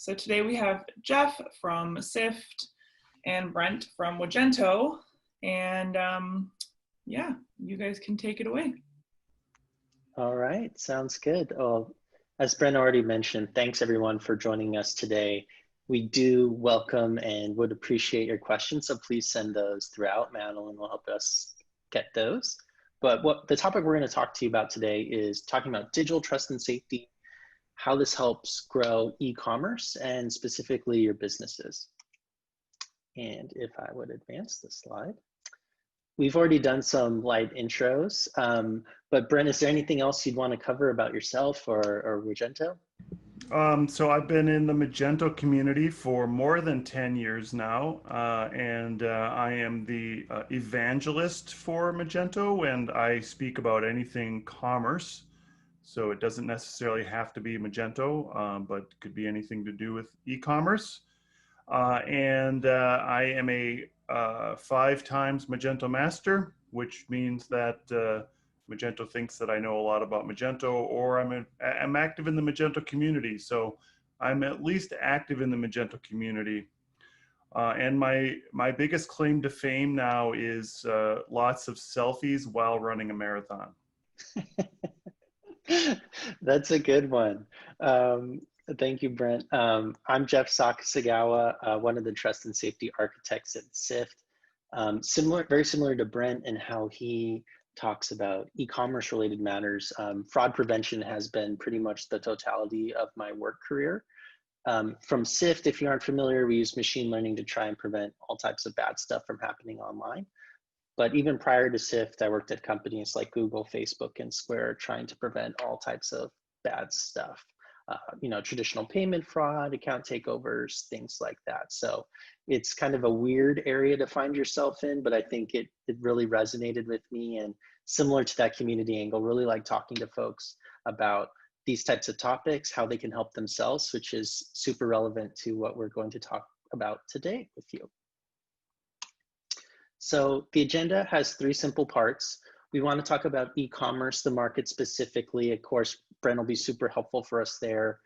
So today we have Jeff from Sift and Brent from Wagento, and yeah, you guys can take it away. All right, sounds good. As Brent already mentioned, thanks everyone for joining us today. We do welcome and would appreciate your questions, so please send those throughout. Madeline will help us get those. But what the topic we're going to talk to you about today is talking about digital trust and safety, how this helps grow e-commerce and specifically your businesses. And if I would advance the slide. We've already done some light intros, but Brent, is there anything else you'd want to cover about yourself or Magento? So I've been in the Magento community for more than 10 years now, and I am the evangelist for Magento, and I speak about anything commerce. So it doesn't necessarily have to be Magento, but could be anything to do with e-commerce. And I am a 5 times Magento master, which means that Magento thinks that I know a lot about Magento, or I'm active in the Magento community. So I'm at least active in the Magento community. And my biggest claim to fame now is lots of selfies while running a marathon. That's a good one. Thank you, Brent. I'm Jeff Sakasagawa, one of the trust and safety architects at Sift. Very similar to Brent and how he talks about e-commerce related matters. Fraud prevention has been pretty much the totality of my work career. From Sift, if you aren't familiar, we use machine learning to try and prevent all types of bad stuff from happening online. But even prior to Sift, I worked at companies like Google, Facebook, and Square, trying to prevent all types of bad stuff. Traditional payment fraud, account takeovers, things like that. So it's kind of a weird area to find yourself in, but I think it really resonated with me, and similar to that community angle, really like talking to folks about these types of topics, how they can help themselves, which is super relevant to what we're going to talk about today with you. So the agenda has 3 simple parts. We want to talk about e-commerce, the market specifically. Of course, Brent will be super helpful for us there.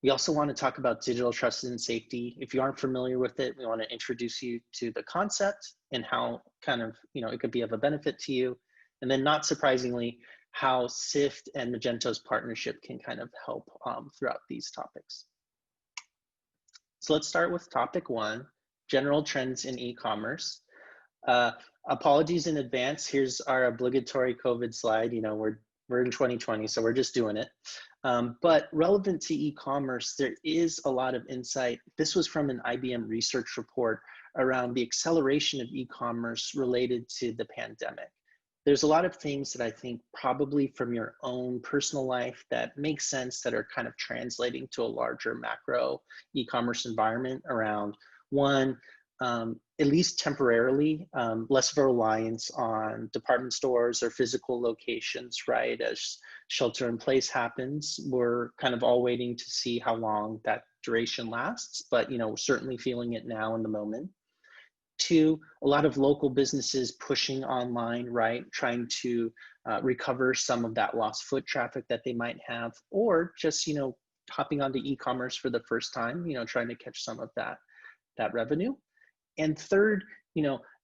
We also want to talk about digital trust and safety. If you aren't familiar with it, we want to introduce you to the concept and how it could be of a benefit to you. And then, not surprisingly, how Sift and Magento's partnership can kind of help throughout these topics. So let's start with topic 1, general trends in e-commerce. Apologies in advance. Here's our obligatory COVID slide. We're in 2020, so we're just doing it. But relevant to e-commerce, there is a lot of insight. This was from an IBM research report around the acceleration of e-commerce related to the pandemic. There's a lot of things that I think probably from your own personal life that make sense, that are kind of translating to a larger macro e-commerce environment around, one, at least temporarily, less of a reliance on department stores or physical locations, right? As shelter in place happens, we're kind of all waiting to see how long that duration lasts, but certainly feeling it now in the moment. 2, a lot of local businesses pushing online, right? Trying to recover some of that lost foot traffic that they might have, or just, hopping onto e-commerce for the first time, trying to catch some of that revenue. And 3rd,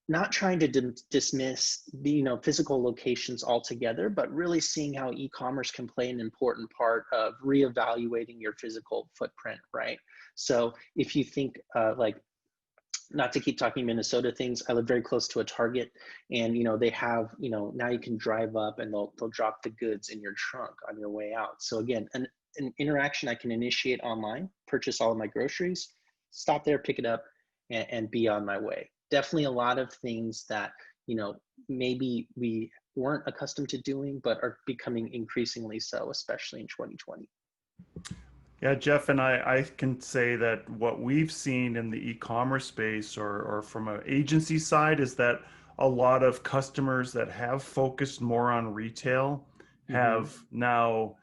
not trying to dismiss the physical locations altogether, but really seeing how e-commerce can play an important part of reevaluating your physical footprint, right? So if you think not to keep talking Minnesota things, I live very close to a Target, and they have now you can drive up and they'll drop the goods in your trunk on your way out. So again, an interaction I can initiate online, purchase all of my groceries, stop there, pick it up, and be on my way. Definitely a lot of things that maybe we weren't accustomed to doing, but are becoming increasingly so, especially in 2020. Yeah, Jeff, and I can say that what we've seen in the e-commerce space or from an agency side is that a lot of customers that have focused more on retail have now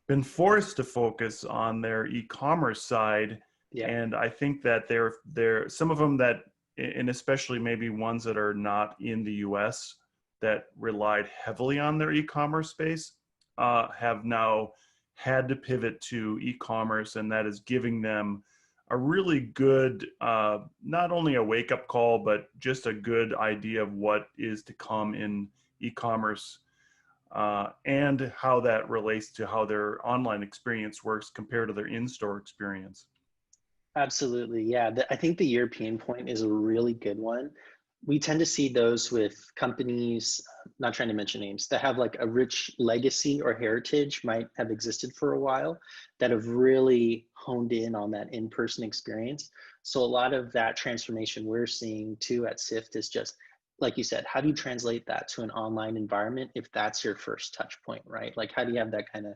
been forced to focus on their e-commerce side. Yeah. And I think that there some of them that, and especially maybe ones that are not in the US that relied heavily on their e-commerce space, have now had to pivot to e-commerce, and that is giving them a really good, not only a wake-up call, but just a good idea of what is to come in e-commerce, and how that relates to how their online experience works compared to their in-store experience. Absolutely. Yeah. I think the European point is a really good one. We tend to see those with companies, not trying to mention names, that have like a rich legacy or heritage, might have existed for a while, that have really honed in on that in-person experience. So a lot of that transformation we're seeing too at Sift is just, like you said, how do you translate that to an online environment if that's your first touch point, right? Like, how do you have that kind of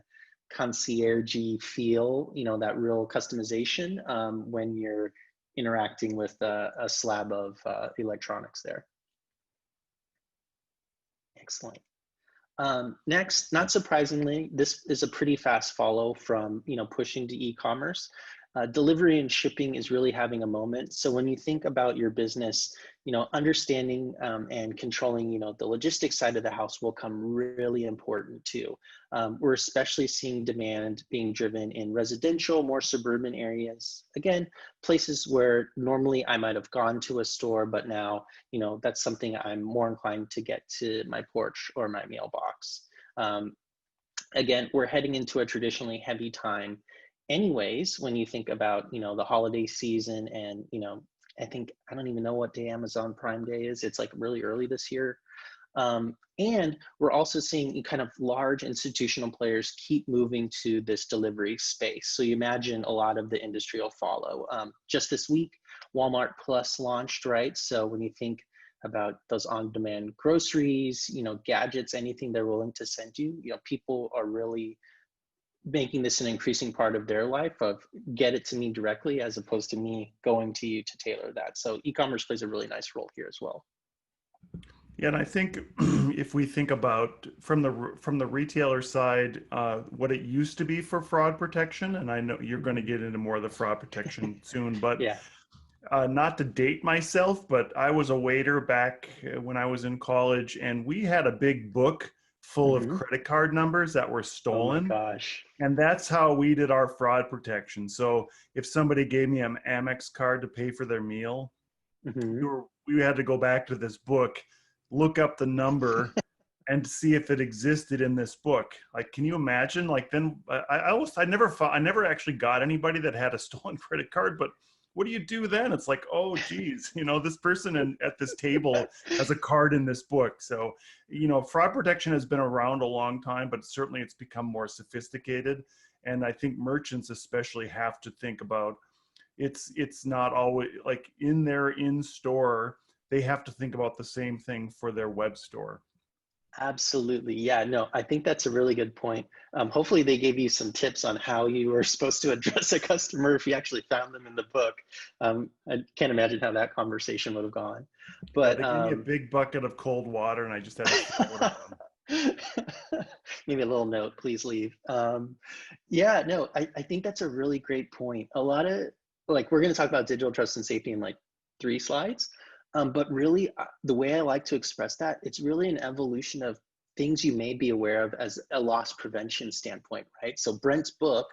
concierge-y feel, that real customization when you're interacting with a slab of electronics there. Excellent. Next, not surprisingly, this is a pretty fast follow from pushing to e-commerce. Delivery and shipping is really having a moment. So when you think about your business, understanding and controlling, the logistics side of the house will come really important too. We're especially seeing demand being driven in residential, more suburban areas. Again, places where normally I might have gone to a store, but now, that's something I'm more inclined to get to my porch or my mailbox. Again, we're heading into a traditionally heavy time anyways, when you think about, the holiday season and, I don't even know what day Amazon Prime Day is. It's like really early this year. And we're also seeing kind of large institutional players keep moving to this delivery space. So you imagine a lot of the industry will follow. Just this week, Walmart Plus launched, right? So when you think about those on-demand groceries, gadgets, anything they're willing to send you, people are really making this an increasing part of their life of get it to me directly as opposed to me going to you to tailor that. So e-commerce plays a really nice role here as well. Yeah, and I think if we think about from the retailer side, what it used to be for fraud protection, and I know you're going to get into more of the fraud protection soon, but Yeah. Not to date myself, but I was a waiter back when I was in college, and we had a big book full of credit card numbers that were stolen. Oh my gosh. And that's how we did our fraud protection. So if somebody gave me an Amex card to pay for their meal, we had to go back to this book, look up the number, and see if it existed in this book. Like, can you imagine? Like, then I never actually got anybody that had a stolen credit card, but what do you do then? It's like, oh, geez, this person at this table has a card in this book. So, fraud protection has been around a long time, but certainly it's become more sophisticated. And I think merchants especially have to think about it's not always like in their in-store, they have to think about the same thing for their web store. Absolutely. Yeah, no, I think that's a really good point. Hopefully they gave you some tips on how you were supposed to address a customer if you actually found them in the book. I can't imagine how that conversation would have gone. But yeah, they gave me a big bucket of cold water and I just had to throw it on them. Maybe a little note, please leave. Yeah, no, I think that's a really great point. A lot of, like, we're going to talk about digital trust and safety in like 3 slides. But really, the way I like to express that, it's really an evolution of things you may be aware of as a loss prevention standpoint, right? So Brent's book,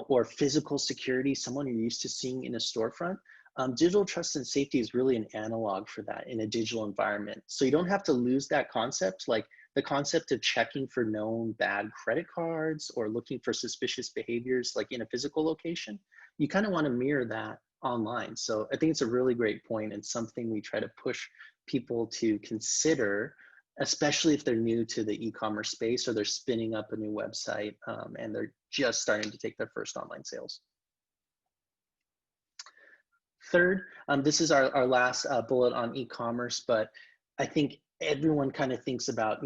or physical security, someone you're used to seeing in a storefront, digital trust and safety is really an analog for that in a digital environment. So you don't have to lose that concept, like the concept of checking for known bad credit cards or looking for suspicious behaviors like in a physical location. You kind of want to mirror that online. So I think it's a really great point and something we try to push people to consider, especially if they're new to the e-commerce space or they're spinning up a new website and they're just starting to take their first online sales. Third, this is our last bullet on e-commerce, but I think everyone kind of thinks about,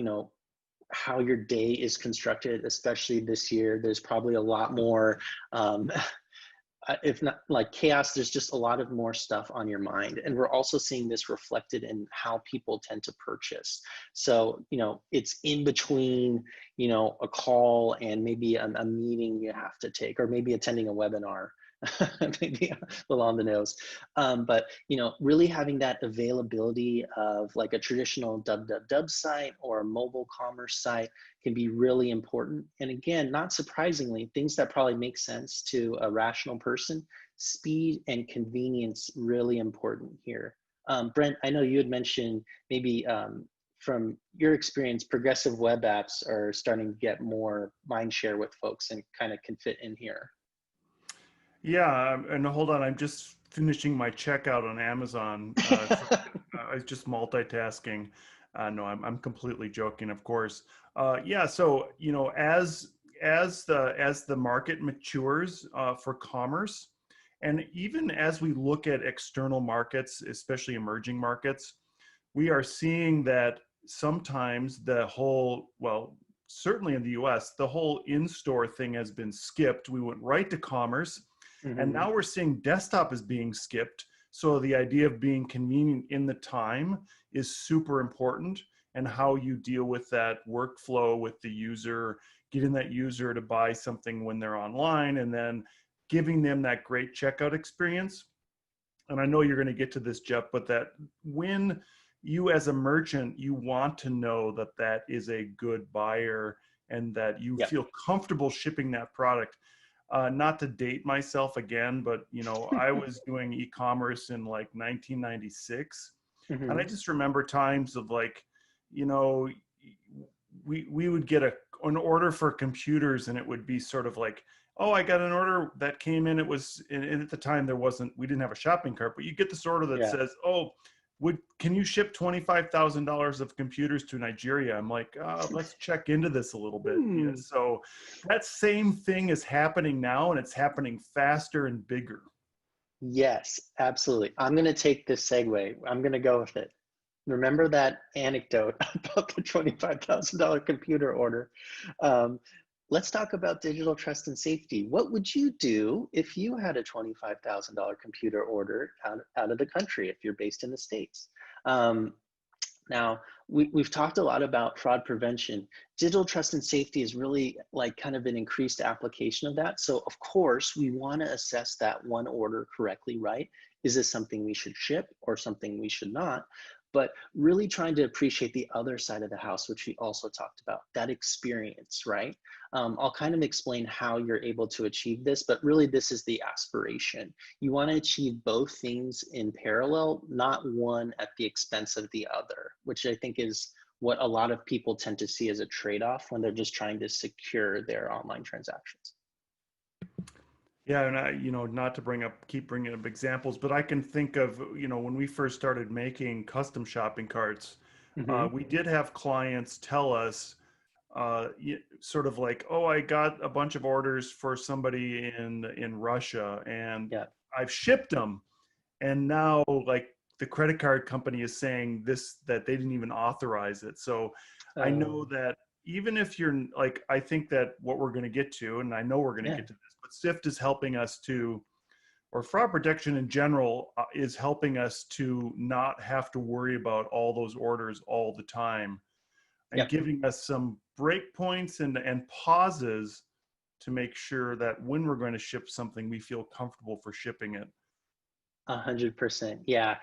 how your day is constructed, especially this year. There's probably a lot more if not like chaos, there's just a lot of more stuff on your mind. And we're also seeing this reflected in how people tend to purchase. So, it's in between, a call and maybe a meeting you have to take, or maybe attending a webinar. Maybe a little on the nose. But, really having that availability of like a traditional www site or a mobile commerce site can be really important. And again, not surprisingly, things that probably make sense to a rational person speed and convenience really important here. Brent, I know you had mentioned maybe from your experience, progressive web apps are starting to get more mind share with folks and kind of can fit in here. Yeah, and hold on, I'm just finishing my checkout on Amazon. I was just multitasking. No, I'm completely joking, of course. Yeah, so you know, as the market matures for commerce, and even as we look at external markets, especially emerging markets, we are seeing that sometimes the whole, well, certainly in the US, the whole in-store thing has been skipped. We went right to commerce, and now we're seeing desktop is being skipped. So the idea of being convenient in the time is super important, and how you deal with that workflow with the user, getting that user to buy something when they're online, and then giving them that great checkout experience. And I know you're going to get to this, Jeff, but that when you as a merchant, you want to know that that is a good buyer and that you Yep. feel comfortable shipping that product. Not to date myself again, but you know, I was doing e-commerce in like 1996, and I just remember times of like, you know, we would get an order for computers, and it would be sort of like, oh, I got an order that came in. It was, and at the time we didn't have a shopping cart, but you get this order that says, oh, can you ship $25,000 of computers to Nigeria? I'm like, let's check into this a little bit. Yeah, so that same thing is happening now, and it's happening faster and bigger. Yes, absolutely. I'm going to take this segue. I'm going to go with it. Remember that anecdote about the $25,000 computer order? Let's talk about digital trust and safety. What would you do if you had a $25,000 computer order out of the country, if you're based in the States? Now, we've talked a lot about fraud prevention. Digital trust and safety is really like kind of an increased application of that. So of course, we want to assess that one order correctly, right? Is this something we should ship or something we should not? But really trying to appreciate the other side of the house, which we also talked about, that experience, right? I'll kind of explain how you're able to achieve this, but really this is the aspiration. You want to achieve both things in parallel, not one at the expense of the other, which I think is what a lot of people tend to see as a trade-off when they're just trying to secure their online transactions. Yeah, and you know, not to keep bringing up examples, but I can think of, you know, when we first started making custom shopping carts, we did have clients tell us, sort of like, oh, I got a bunch of orders for somebody in Russia, and I've shipped them, and now like the credit card company is saying that they didn't even authorize it. So I know that even if you're like, I think that what we're going to get to, and I know we're going to get to this, but Sift is helping us to, or fraud protection in general is helping us to not have to worry about all those orders all the time, and giving us some breakpoints and pauses to make sure that when we're going to ship something, we feel comfortable for shipping it. 100%. Yeah.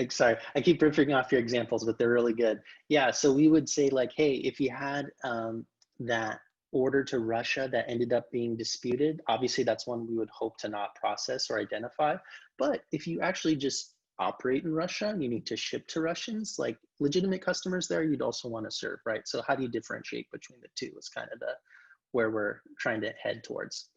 Sorry, I keep ripping off your examples, but they're really good. Yeah. So we would say like, hey, if you had that order to Russia that ended up being disputed, obviously that's one we would hope to not process or identify. But if you actually just operate in Russia and you need to ship to Russians, like legitimate customers there, you'd also want to serve, right? So how do you differentiate between the two is kind of where we're trying to head towards.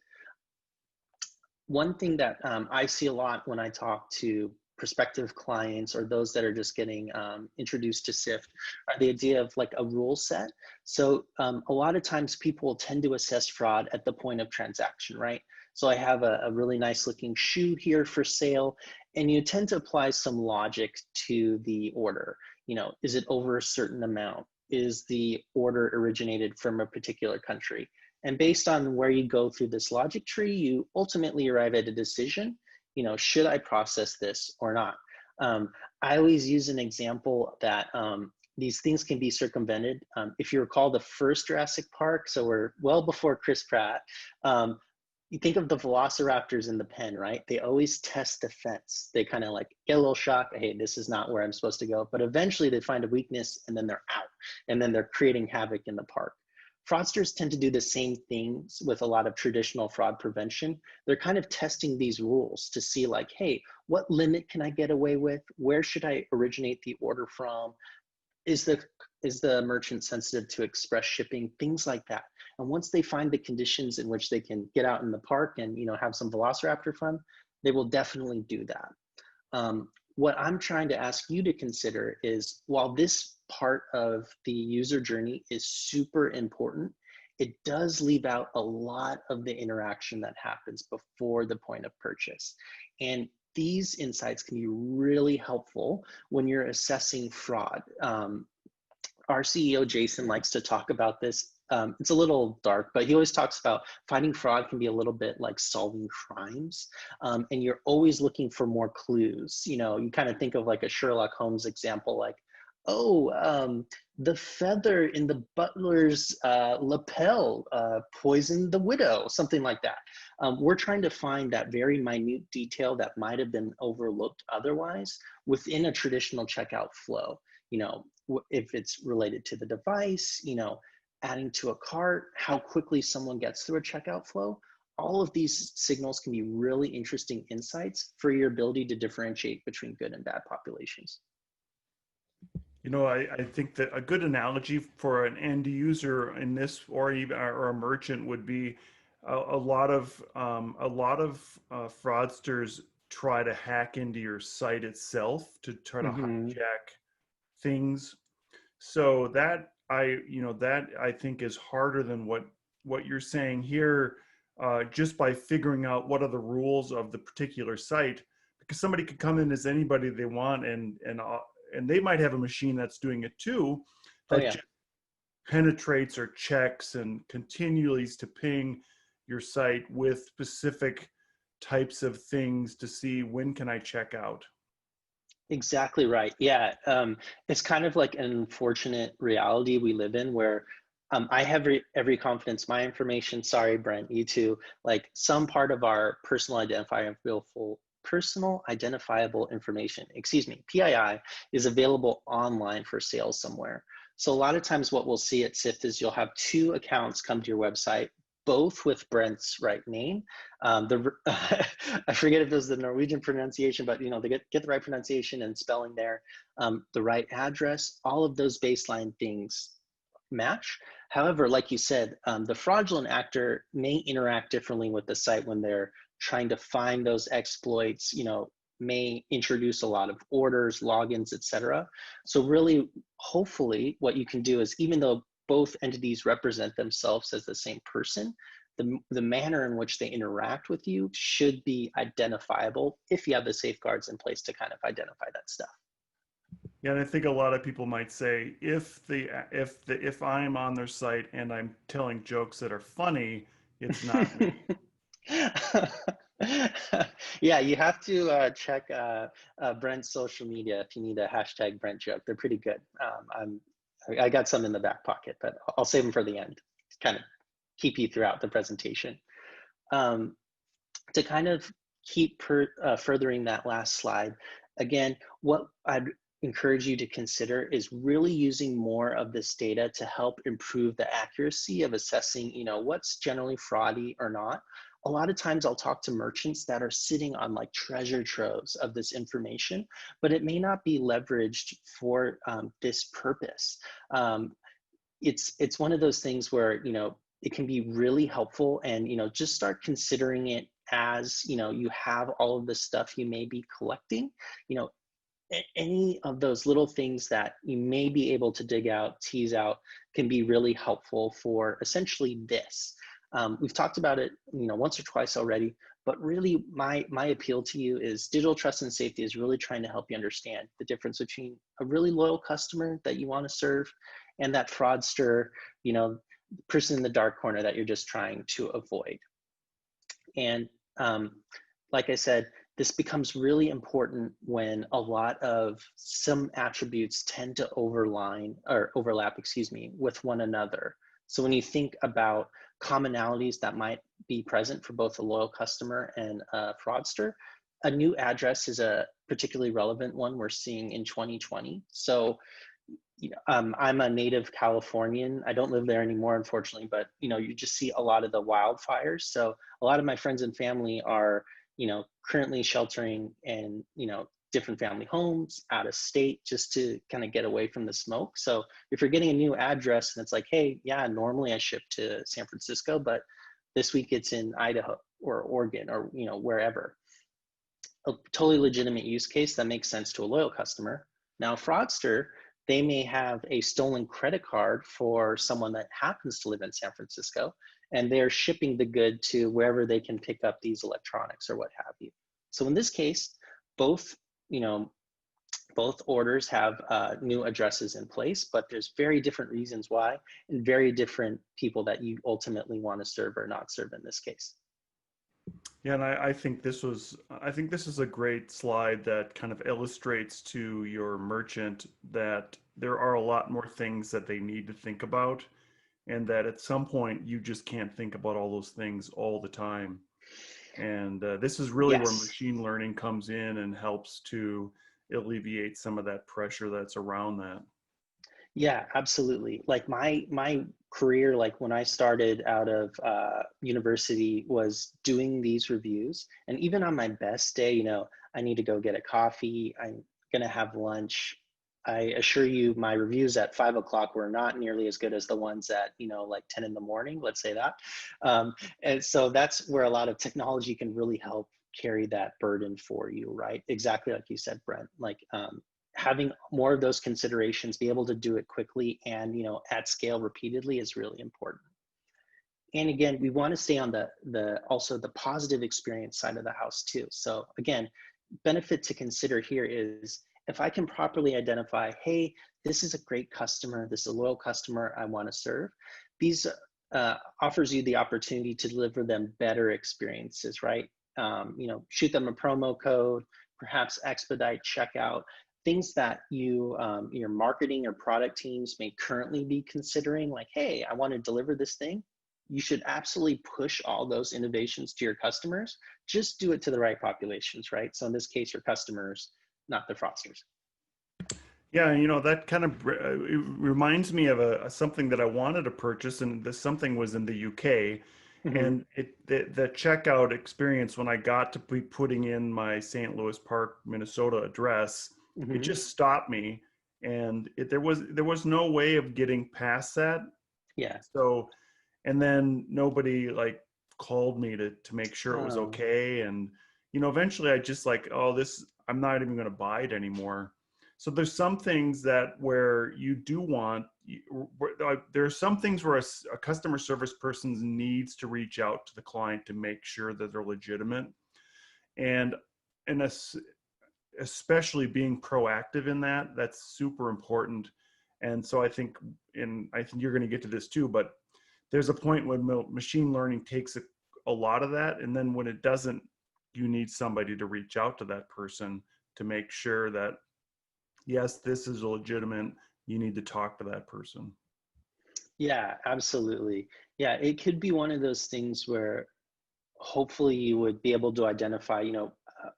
One thing that I see a lot when I talk to prospective clients or those that are just getting introduced to Sift are the idea of like a rule set. So a lot of times people tend to assess fraud at the point of transaction, right? So I have a really nice looking shoe here for sale, and you tend to apply some logic to the order. You know, is it over a certain amount? Is the order originated from a particular country? And based on where you go through this logic tree, you ultimately arrive at a decision. You know, should I process this or not? I always use an example that these things can be circumvented. If you recall the first Jurassic Park, so we're well before Chris Pratt, you think of the velociraptors in the pen, right? They always test the fence. They kind of like get a little shocked, hey, this is not where I'm supposed to go. But eventually they find a weakness and then they're out. And then they're creating havoc in the park. fraudsters tend to do the same things with a lot of traditional fraud prevention. They're kind of testing these rules to see like, hey, what limit can I get away with? Where should I originate the order from? Is the merchant sensitive to express shipping? Things like that. And once they find the conditions in which they can get out in the park and have some velociraptor fun, they will definitely do that. What I'm trying to ask you to consider is, while this part of the user journey is super important, it does leave out a lot of the interaction that happens before the point of purchase. And these insights can be really helpful when you're assessing fraud. Our CEO, Jason, likes to talk about this. It's a little dark, but he always talks about fighting fraud can be a little bit like solving crimes. And you're always looking for more clues. You kind of think of like a Sherlock Holmes example, like, oh, the feather in the butler's lapel poisoned the widow, something like that. We're trying to find that very minute detail that might have been overlooked otherwise within a traditional checkout flow. If it's related to the device, adding to a cart, how quickly someone gets through a checkout flow. All of these signals can be really interesting insights for your ability to differentiate between good and bad populations. I think that a good analogy for an end user in this, or even or a merchant, would be a lot of fraudsters try to hack into your site itself to try to hijack things. So that I think is harder than what you're saying here, just by figuring out what are the rules of the particular site, because somebody could come in as anybody they want, and they might have a machine that's doing it too, that just penetrates or checks and continues to ping your site with specific types of things to see when can I check out. Exactly right. Yeah. It's kind of like an unfortunate reality we live in where I have every confidence my information, sorry, Brent, you too, like some part of our personal identifiable information, PII, is available online for sale somewhere. So a lot of times what we'll see at Sift is you'll have two accounts come to your website, both with Brent's right name. I forget if it was the Norwegian pronunciation, but they get the right pronunciation and spelling there, the right address, all of those baseline things match. However, like you said, the fraudulent actor may interact differently with the site when they're trying to find those exploits, may introduce a lot of orders, logins, etc. So really, hopefully, what you can do is, even though both entities represent themselves as the same person, the manner in which they interact with you should be identifiable if you have the safeguards in place to kind of identify that stuff. Yeah, and I think a lot of people might say, if I'm on their site and I'm telling jokes that are funny, it's not me. Yeah, you have to check Brent's social media if you need a hashtag Brent joke. They're pretty good. I got some in the back pocket, but I'll save them for the end to kind of keep you throughout the presentation. To kind of keep furthering that last slide, again, what I'd encourage you to consider is really using more of this data to help improve the accuracy of assessing, what's generally fraudy or not. A lot of times I'll talk to merchants that are sitting on like treasure troves of this information, but it may not be leveraged for this purpose. It's one of those things where, it can be really helpful, and, just start considering it as, you have all of the stuff you may be collecting, any of those little things that you may be able to dig out, tease out, can be really helpful for essentially this. We've talked about it, once or twice already, but really my appeal to you is digital trust and safety is really trying to help you understand the difference between a really loyal customer that you want to serve and that fraudster, person in the dark corner that you're just trying to avoid. And like I said, this becomes really important when a lot of some attributes tend to overlap, with one another. So when you think about commonalities that might be present for both a loyal customer and a fraudster, a new address is a particularly relevant one we're seeing in 2020. So I'm a native Californian. I don't live there anymore, unfortunately, but you just see a lot of the wildfires. So a lot of my friends and family are, currently sheltering in, different family homes out of state just to kind of get away from the smoke. So if you're getting a new address and it's like, hey, yeah, normally I ship to San Francisco, but this week it's in Idaho or Oregon or, wherever. A totally legitimate use case that makes sense to a loyal customer. Now, a fraudster, they may have a stolen credit card for someone that happens to live in San Francisco, and they're shipping the good to wherever they can pick up these electronics or what have you. So in this case, both, both orders have new addresses in place, but there's very different reasons why and very different people that you ultimately want to serve or not serve in this case. Yeah, and I think this is a great slide that kind of illustrates to your merchant that there are a lot more things that they need to think about, and that at some point you just can't think about all those things all the time. And this is really where Yes. machine learning comes in and helps to alleviate some of that pressure that's around that. Yeah, absolutely. Like my career, like when I started out of university, was doing these reviews. And even on my best day, I need to go get a coffee. I'm gonna have lunch. I assure you, my reviews at 5 o'clock were not nearly as good as the ones at like 10 in the morning. Let's say that. Um, and so that's where a lot of technology can really help carry that burden for you, right? Exactly like you said, Brent. Like having more of those considerations, be able to do it quickly and at scale repeatedly is really important. And again, we want to stay on the also the positive experience side of the house too. So again, benefit to consider here is if I can properly identify, hey, this is a great customer, this is a loyal customer I want to serve. These offers you the opportunity to deliver them better experiences, right? Shoot them a promo code, perhaps expedite checkout, things that your marketing or product teams may currently be considering, like, hey, I want to deliver this thing. You should absolutely push all those innovations to your customers. Just do it to the right populations, right? So in this case, your customers, not the fraudsters. Yeah, that kind of it reminds me of something that I wanted to purchase, and this something was in the UK, Mm-hmm. and the checkout experience when I got to be putting in my St. Louis Park, Minnesota address, it Mm-hmm. just stopped me, and there was no way of getting past that. Yeah. So, and then nobody like called me to make sure it was Oh, okay, and eventually I just like, oh, this, I'm not even going to buy it anymore. So there's some things that where you do want, there are some things where a customer service person needs to reach out to the client to make sure that they're legitimate, and and especially being proactive in that, that's super important. And so I think you're going to get to this too, but there's a point when machine learning takes a lot of that, and then when it doesn't, you need somebody to reach out to that person to make sure that yes, this is legitimate. You need to talk to that person. yeah, absolutely. Yeah, it could be one of those things where hopefully you would be able to identify,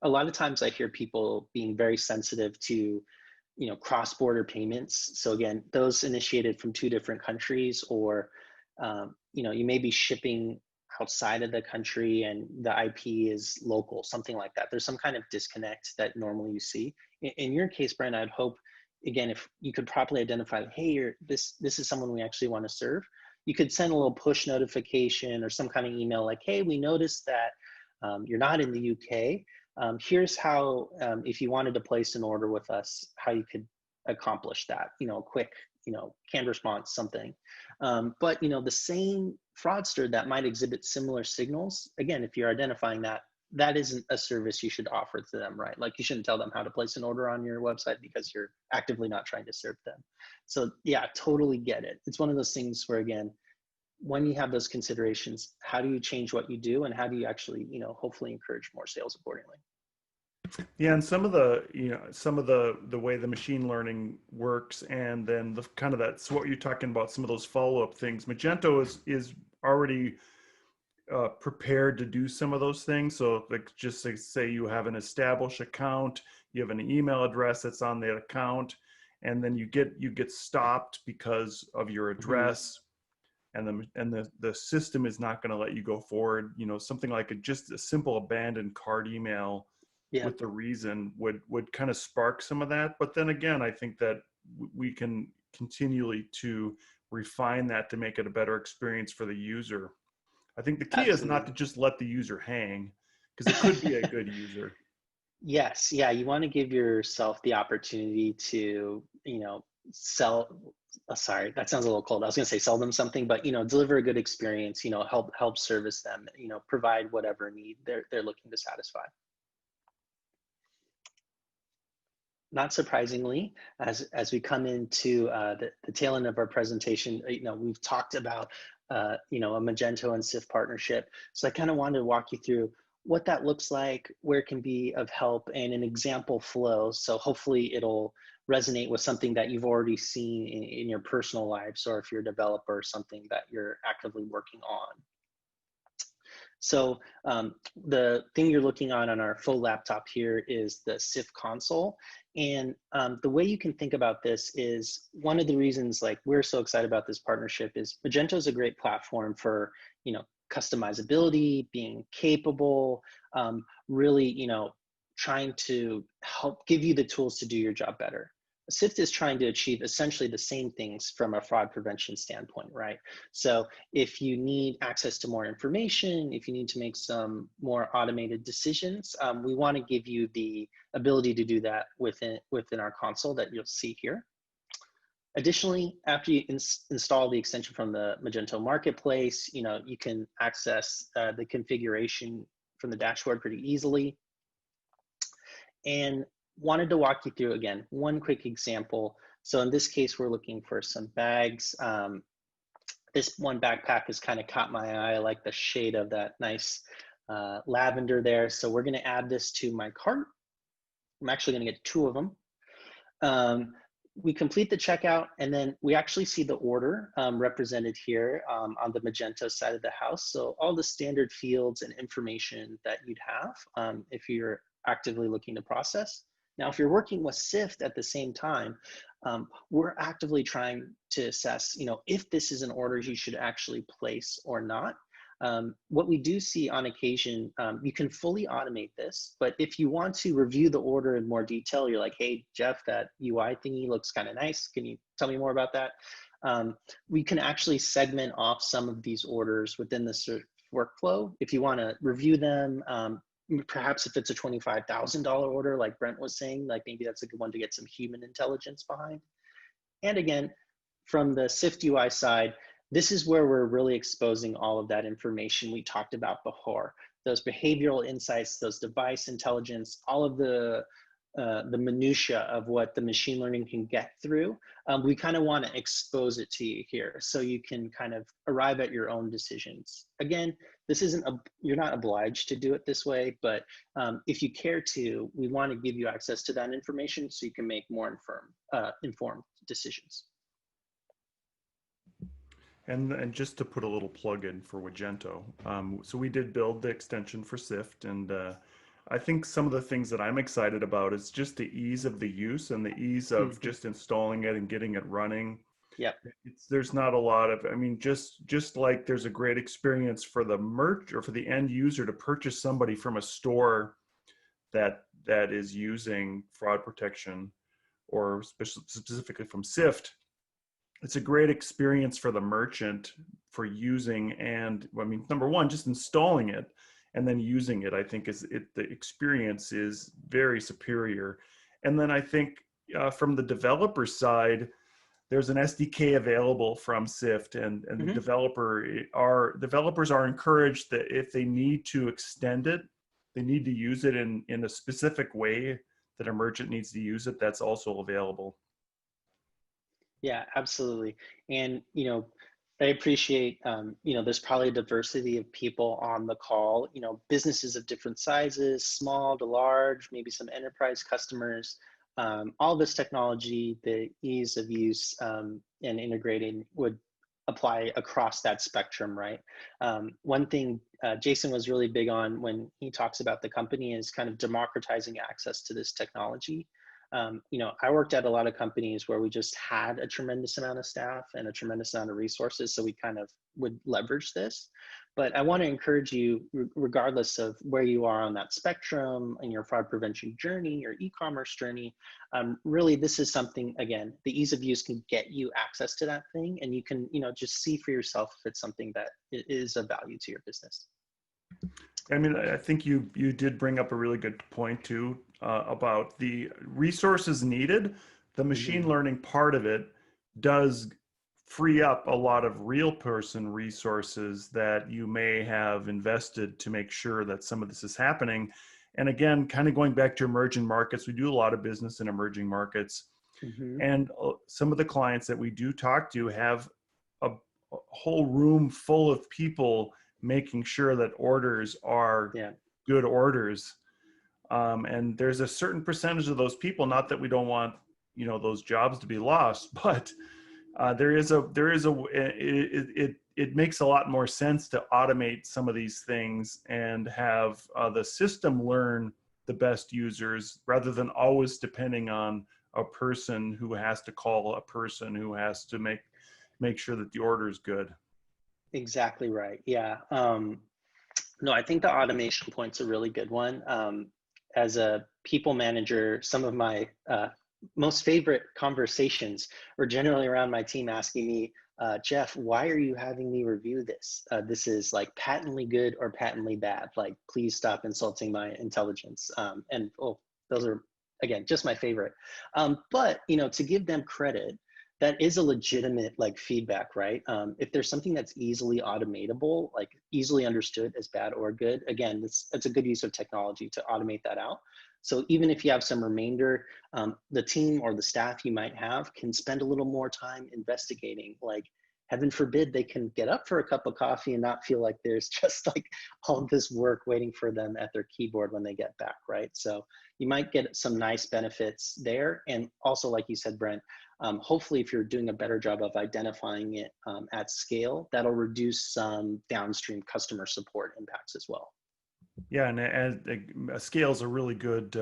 a lot of times I hear people being very sensitive to, cross-border payments. So again, those initiated from two different countries, or, you may be shipping outside of the country and the IP is local, something like that. There's some kind of disconnect that normally you see. In your case, Brent, I'd hope, again, if you could properly identify, hey, this is someone we actually want to serve, you could send a little push notification or some kind of email like, hey, we noticed that you're not in the UK. Here's how, if you wanted to place an order with us, how you could accomplish that, quick, canned response, something. But, the same fraudster that might exhibit similar signals, again, if you're identifying that, that isn't a service you should offer to them, right? Like you shouldn't tell them how to place an order on your website because you're actively not trying to serve them. So yeah, totally get it. It's one of those things where, again, when you have those considerations, how do you change what you do and how do you actually, hopefully encourage more sales accordingly? Yeah, and some of the way the machine learning works, and then the kind of that's what you're talking about. Some of those follow up things. Magento is already prepared to do some of those things. So like say you have an established account, you have an email address that's on the account, and then you get stopped because of your address, and the system is not going to let you go forward. You know, something like just a simple abandoned cart email Yeah. with the reason would kind of spark some of that. But then again, I think that we can continually to refine that to make it a better experience for the user. I think the key is not to Absolutely. just let the user hang, because it could be a good user. Yes, yeah, you want to give yourself the opportunity to, sell. Sorry, that sounds a little cold. I was going to say sell them something, but deliver a good experience. Help service them. Provide whatever need they're looking to satisfy. Not surprisingly, as we come into the tail end of our presentation, we've talked about a Magento and Sift partnership. So I kind of wanted to walk you through what that looks like, where it can be of help, and an example flow. So hopefully it'll resonate with something that you've already seen in your personal lives, or if you're a developer, something that you're actively working on. So the thing you're looking on our full laptop here is the Sift Console. And the way you can think about this is, one of the reasons like we're so excited about this partnership is Magento is a great platform for, customizability, being capable, really, trying to help give you the tools to do your job better. Sift is trying to achieve essentially the same things from a fraud prevention standpoint, right? So if you need access to more information, if you need to make some more automated decisions, we want to give you the ability to do that within our console that you'll see here. Additionally, after you install the extension from the Magento Marketplace, you can access the configuration from the dashboard pretty easily. And wanted to walk you through, again, one quick example. So in this case, we're looking for some bags. This one backpack has kind of caught my eye. I like the shade of that nice lavender there. So we're going to add this to my cart. I'm actually going to get 2 of them. We complete the checkout, and then we actually see the order represented here on the Magento side of the house. So all the standard fields and information that you'd have if you're actively looking to process. Now, if you're working with Sift at the same time, we're actively trying to assess, if this is an order you should actually place or not. What we do see on occasion, you can fully automate this, but if you want to review the order in more detail, you're like, hey, Jeff, that UI thingy looks kind of nice. Can you tell me more about that? We can actually segment off some of these orders within the workflow. If you want to review them, perhaps if it's a $25,000 order, like Brent was saying, like maybe that's a good one to get some human intelligence behind. And again, from the Sift UI side, this is where we're really exposing all of that information we talked about before. Those behavioral insights, those device intelligence, all of the minutia of what the machine learning can get through. We kind of want to expose it to you here so you can kind of arrive at your own decisions. Again, this isn't you're not obliged to do it this way, but if you care to, we want to give you access to that information so you can make more informed decisions. And just to put a little plug in for Wagento, so we did build the extension for Sift, and I think some of the things that I'm excited about is just the ease of the use and the ease of just installing it and getting it running. Yep. There's not a lot of, I mean, just like there's a great experience for the merch or for the end user to purchase somebody from a store that is using fraud protection, or specifically from Sift. It's a great experience for the merchant for using, and I mean, number one, just installing it and then using it, I think the experience is very superior. And then I think from the developer side, there's an SDK available from Sift, and the developers are encouraged that if they need to extend it, they need to use it in a specific way that a merchant needs to use it. That's also available. Yeah, absolutely. And, I appreciate, there's probably a diversity of people on the call, businesses of different sizes, small to large, maybe some enterprise customers. All this technology, the ease of use and integrating would apply across that spectrum, right? One thing Jason was really big on when he talks about the company is kind of democratizing access to this technology. I worked at a lot of companies where we just had a tremendous amount of staff and a tremendous amount of resources, so we kind of would leverage this. But I want to encourage you, regardless of where you are on that spectrum in your fraud prevention journey, your e-commerce journey, really this is something, again, the ease of use can get you access to that thing, and you can, just see for yourself if it's something that is of value to your business. I mean, I think you did bring up a really good point too, about the resources needed. The machine learning part of it does free up a lot of real person resources that you may have invested to make sure that some of this is happening. And again, kind of going back to emerging markets, we do a lot of business in emerging markets. And some of the clients that we do talk to have a whole room full of people making sure that orders are good orders. And there's a certain percentage of those people, not that we don't want, those jobs to be lost, but it makes a lot more sense to automate some of these things and have the system learn the best users rather than always depending on a person who has to call a person who has to make sure that the order is good. Exactly right. Yeah. No, I think the automation point's a really good one. As a people manager, some of my most favorite conversations were generally around my team asking me, Jeff, why are you having me review this? This is like patently good or patently bad. Like, please stop insulting my intelligence. Those are, again, just my favorite. But, to give them credit, that is a legitimate feedback, right? If there's something that's easily automatable, like easily understood as bad or good, again, it's a good use of technology to automate that out. So even if you have some remainder, the team or the staff you might have can spend a little more time investigating. Like, heaven forbid they can get up for a cup of coffee and not feel like there's just all of this work waiting for them at their keyboard when they get back, right? So you might get some nice benefits there. And also, like you said, Brent, hopefully if you're doing a better job of identifying it at scale, that'll reduce some downstream customer support impacts as well. Yeah, and scale is a really good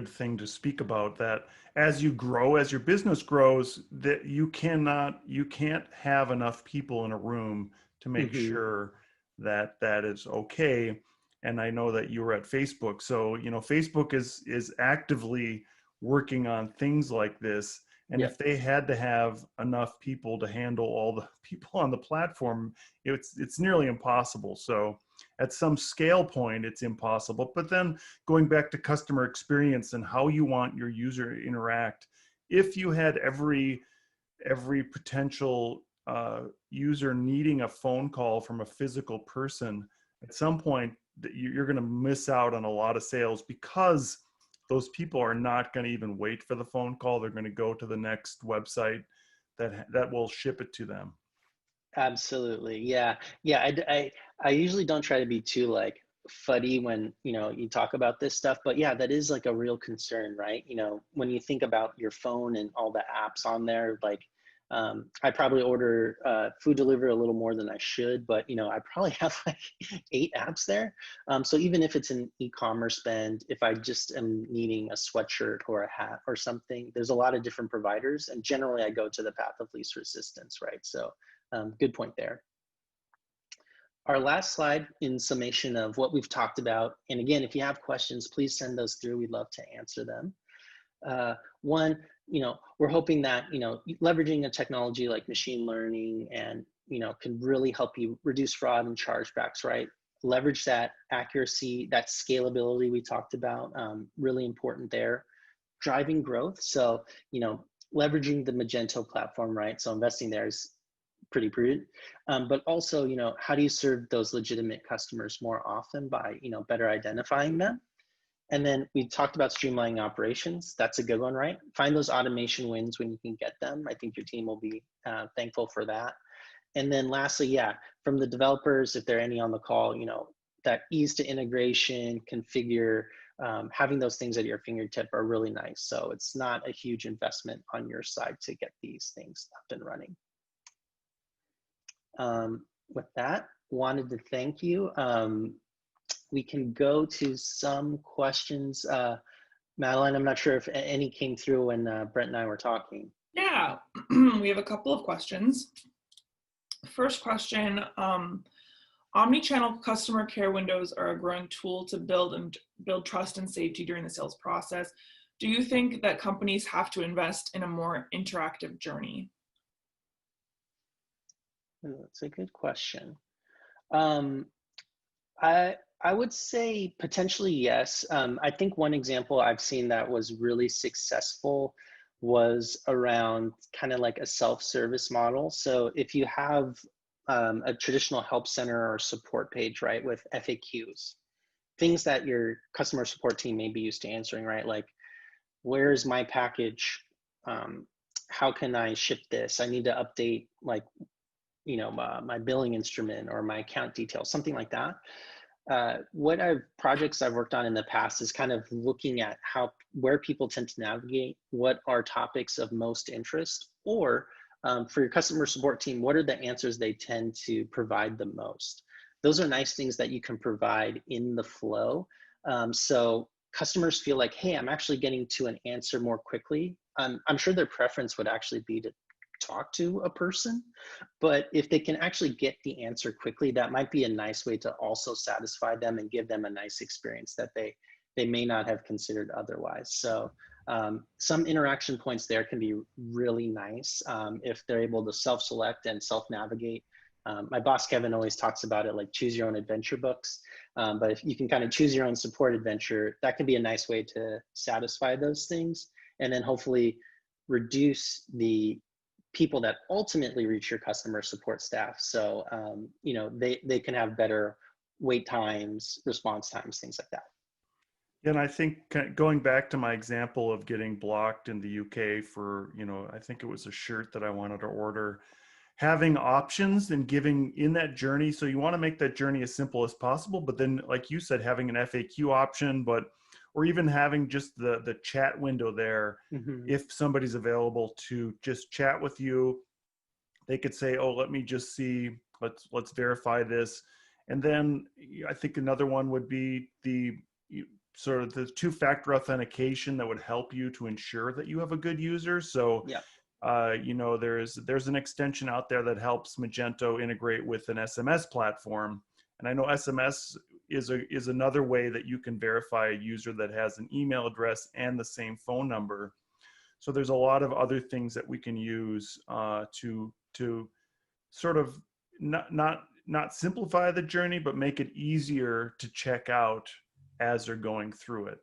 thing to speak about. That as you grow, as your business grows, that you can't have enough people in a room to make sure that that is okay. And I know that you were at Facebook, so Facebook is actively working on things like this. And if they had to have enough people to handle all the people on the platform, it's nearly impossible. So at some scale point, it's impossible. But then going back to customer experience and how you want your user to interact, if you had every potential user needing a phone call from a physical person, at some point you're going to miss out on a lot of sales because those people are not going to even wait for the phone call. They're going to go to the next website that will ship it to them. Absolutely. Yeah. I usually don't try to be too fuddy when, you talk about this stuff, but yeah, that is a real concern, right? When you think about your phone and all the apps on there, I probably order food delivery a little more than I should, but I probably have 8 apps there. So even if it's an e-commerce spend, if I just am needing a sweatshirt or a hat or something, there's a lot of different providers, and generally I go to the path of least resistance, right? So good point there. Our last slide in summation of what we've talked about, and again, if you have questions, please send those through. We'd love to answer them. One, we're hoping that, leveraging a technology like machine learning and, can really help you reduce fraud and chargebacks, right? Leverage that accuracy, that scalability we talked about, really important there. Driving growth. So, leveraging the Magento platform, right? So investing there is pretty prudent, but also, how do you serve those legitimate customers more often by, better identifying them? And then we talked about streamlining operations. That's a good one, right? Find those automation wins when you can get them. I think your team will be thankful for that. And then lastly, from the developers, if there are any on the call, that ease to integration, configure, having those things at your fingertip are really nice. So it's not a huge investment on your side to get these things up and running. With that, wanted to thank you. We can go to some questions. Madeline, I'm not sure if any came through when Brent and I were talking. Yeah, we have a couple of questions. First question, omni-channel customer care windows are a growing tool to build trust and safety during the sales process. Do you think that companies have to invest in a more interactive journey? That's a good question. I would say potentially yes. I think one example I've seen that was really successful was around kind of like a self-service model. So if you have a traditional help center or support page, right, with FAQs, things that your customer support team may be used to answering, right? Like, where's my package? How can I ship this? I need to update, like, you know, my billing instrument or my account details, something like that. Projects I've worked on in the past is kind of looking at where people tend to navigate, what are topics of most interest, or for your customer support team, what are the answers they tend to provide the most. Those are nice things that you can provide in the flow. So customers feel like, hey, I'm actually getting to an answer more quickly. I'm sure their preference would actually be to talk to a person, but if they can actually get the answer quickly, that might be a nice way to also satisfy them and give them a nice experience that they may not have considered otherwise. So some interaction points there can be really nice if they're able to self-select and self-navigate. My boss Kevin always talks about it like choose your own adventure books, but if you can kind of choose your own support adventure, that can be a nice way to satisfy those things, and then hopefully reduce the people that ultimately reach your customer support staff. So, you know, they can have better wait times, response times, things like that. And I think going back to my example of getting blocked in the UK for, you know, I think it was a shirt that I wanted to order, having options and giving in that journey. So you want to make that journey as simple as possible, but then like you said, having an FAQ option, or even having just the chat window there. Mm-hmm. If somebody's available to just chat with you, they could say, oh, let me just see, let's verify this. And then I think another one would be the sort of the two-factor authentication that would help you to ensure that you have a good user. So yeah. You know, there's an extension out there that helps Magento integrate with an SMS platform. And I know SMS is another way that you can verify a user that has an email address and the same phone number. So there's a lot of other things that we can use to sort of not simplify the journey, but make it easier to check out as they're going through it.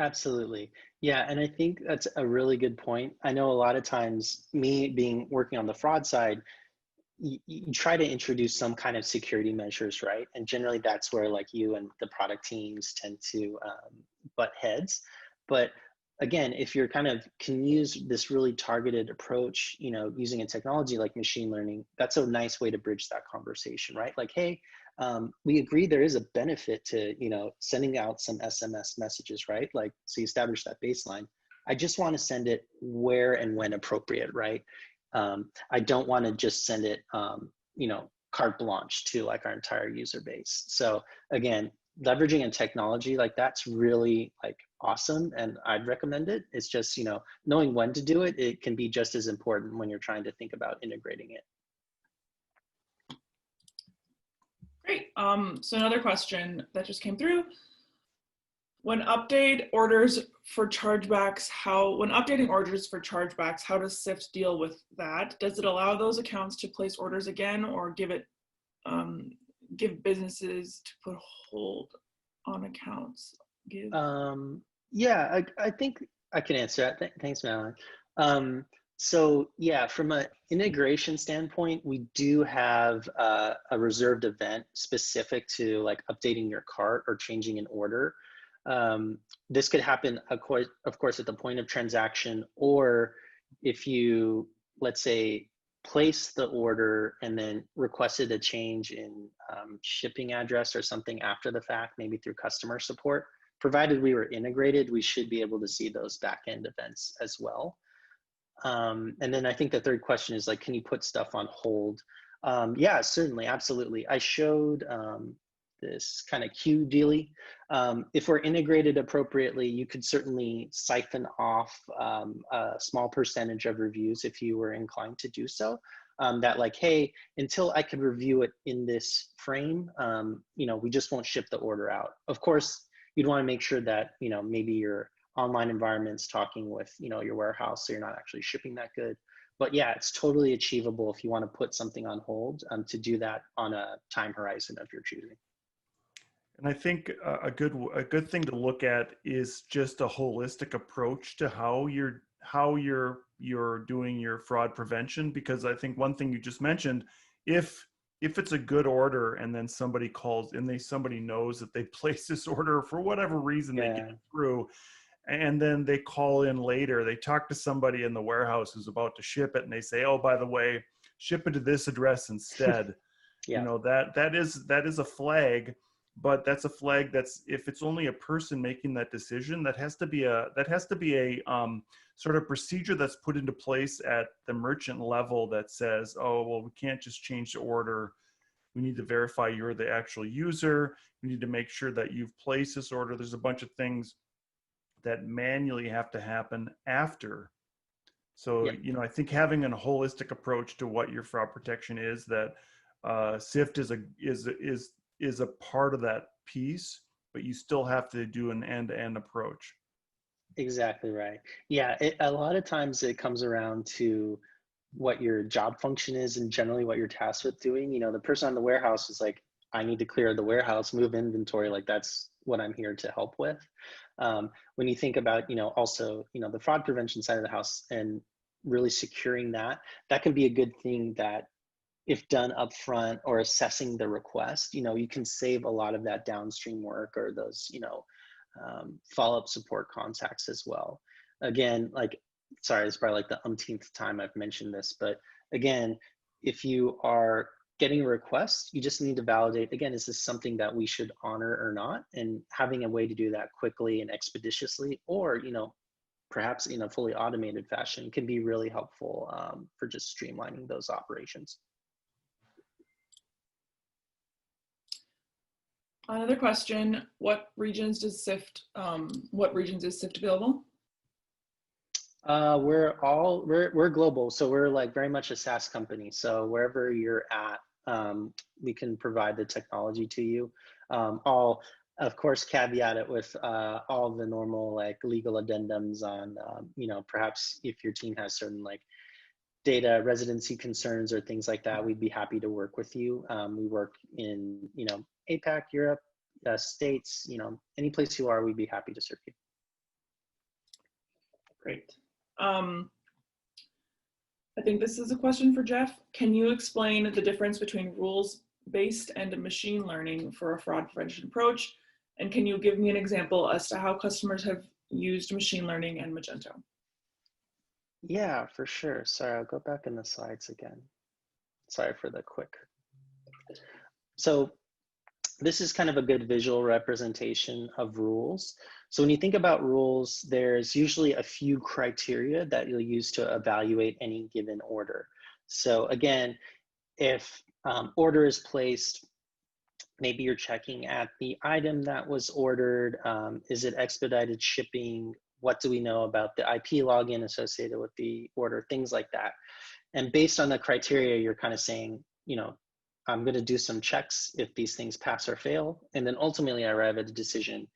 Absolutely. Yeah. And I think that's a really good point. I know a lot of times, me working on the fraud side, you try to introduce some kind of security measures, right? And generally that's where like you and the product teams tend to butt heads. But again, if you're can use this really targeted approach, you know, using a technology like machine learning, that's a nice way to bridge that conversation, right? Like, hey, we agree there is a benefit to, you know, sending out some SMS messages, right? Like, so you establish that baseline. I just want to send it where and when appropriate, right? I don't want to just send it, you know, carte blanche to like our entire user base. So again, leveraging a technology like that's really like awesome, and I'd recommend it. It's just, you know, knowing when to do it, it can be just as important when you're trying to think about integrating it. Great. So another question that just came through. When updating orders for chargebacks, how does Sift deal with that? Does it allow those accounts to place orders again, or give businesses to put hold on accounts? Yeah, I think I can answer that. Thanks, Madeline. So yeah, from an integration standpoint, we do have a reserved event specific to like updating your cart or changing an order. This could happen, of course, at the point of transaction, or if you, let's say, place the order and then requested a change in shipping address or something after the fact, maybe through customer support. Provided we were integrated, we should be able to see those back-end events as well. And then I think the third question is like, can you put stuff on hold? Yeah, certainly, absolutely. I showed this kind of queue dealy. If we're integrated appropriately, you could certainly siphon off a small percentage of reviews if you were inclined to do so. That like, hey, until I could review it in this frame, we just won't ship the order out. Of course, you'd want to make sure that, maybe your online environment's talking with, your warehouse, so you're not actually shipping that good. But yeah, it's totally achievable if you want to put something on hold to do that on a time horizon of your choosing. And I think a good thing to look at is just a holistic approach to how you're doing your fraud prevention, because I think one thing you just mentioned, if it's a good order and then somebody calls and somebody knows that they placed this order for whatever reason, they get it through, and then they call in later, they talk to somebody in the warehouse who's about to ship it, and they say, oh, by the way, ship it to this address instead. That is a flag. But that's a flag that's, if it's only a person making that decision, that has to be a sort of procedure that's put into place at the merchant level that says, oh, well, we can't just change the order. We need to verify you're the actual user. We need to make sure that you've placed this order. There's a bunch of things that manually have to happen after. So, I think having a holistic approach to what your fraud protection is, that Sift is a part of that piece, but you still have to do an end-to-end approach. Exactly right. Yeah, a lot of times it comes around to what your job function is and generally what you're tasked with doing. The person on the warehouse is like, I need to clear the warehouse, move inventory, like that's what I'm here to help with. When you think about, also, the fraud prevention side of the house and really securing that can be a good thing that if done upfront or assessing the request, you can save a lot of that downstream work or those, follow-up support contacts as well. Again, sorry, it's probably like the umpteenth time I've mentioned this, but again, if you are getting a request, you just need to validate, again, is this something that we should honor or not? And having a way to do that quickly and expeditiously, or, perhaps in a fully automated fashion, can be really helpful for just streamlining those operations. Another question, what regions is Sift available? We're global, so we're like very much a SaaS company. So wherever you're at, we can provide the technology to you. I'll of course caveat it with all the normal like legal addendums on, perhaps if your team has certain like data residency concerns or things like that, we'd be happy to work with you. We work in, APAC, Europe, States, any place you are, we'd be happy to serve you. Great. I think this is a question for Jeff. Can you explain the difference between rules-based and machine learning for a fraud prevention approach? And can you give me an example as to how customers have used machine learning and Magento? Yeah, for sure. Sorry, I'll go back in the slides again. Sorry for the quick. So this is kind of a good visual representation of rules. So when you think about rules, there's usually a few criteria that you'll use to evaluate any given order. So again, if order is placed, maybe you're checking at the item that was ordered. Is it expedited shipping? What do we know about the IP login associated with the order? Things like that. And based on the criteria, you're kind of saying, I'm going to do some checks if these things pass or fail. And then ultimately I arrive at a decision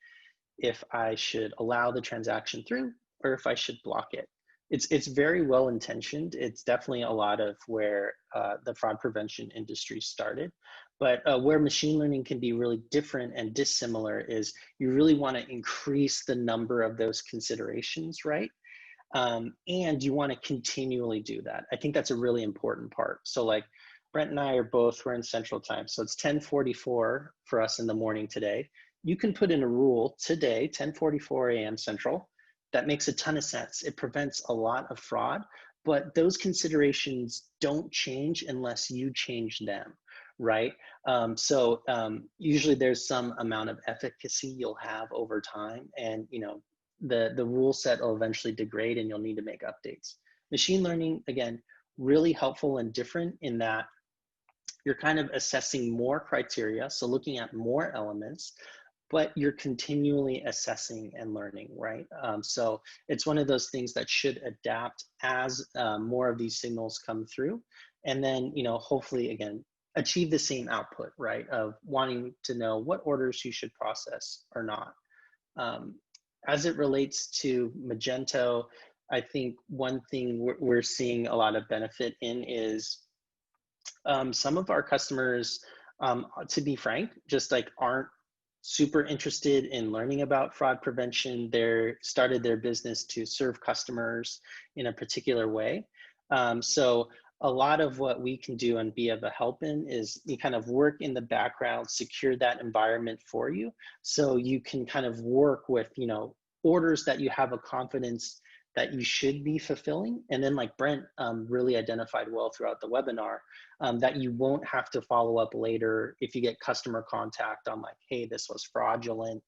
if I should allow the transaction through or if I should block it. It's very well intentioned. It's definitely a lot of where the fraud prevention industry started. But where machine learning can be really different and dissimilar is you really want to increase the number of those considerations, right? And you want to continually do that. I think that's a really important part. So like Brent and I we're in Central Time. So it's 10:44 for us in the morning today. You can put in a rule today, 10:44 a.m. Central. That makes a ton of sense. It prevents a lot of fraud, but those considerations don't change unless you change them, right? Usually there's some amount of efficacy you'll have over time, and the rule set will eventually degrade and you'll need to make updates. Machine learning, again, really helpful and different in that you're kind of assessing more criteria, so looking at more elements, but you're continually assessing and learning, right? So it's one of those things that should adapt as more of these signals come through, and then, you know, hopefully again, achieve the same output, right? Of wanting to know what orders you should process or not. As it relates to Magento, I think one thing we're seeing a lot of benefit in is some of our customers, to be frank, just like aren't super interested in learning about fraud prevention. They started their business to serve customers in a particular way. So a lot of what we can do and be of a help in is you kind of work in the background, secure that environment for you, so you can kind of work with, you know, orders that you have a confidence that you should be fulfilling. And then like Brent really identified well throughout the webinar, that you won't have to follow up later if you get customer contact on like, hey, this was fraudulent,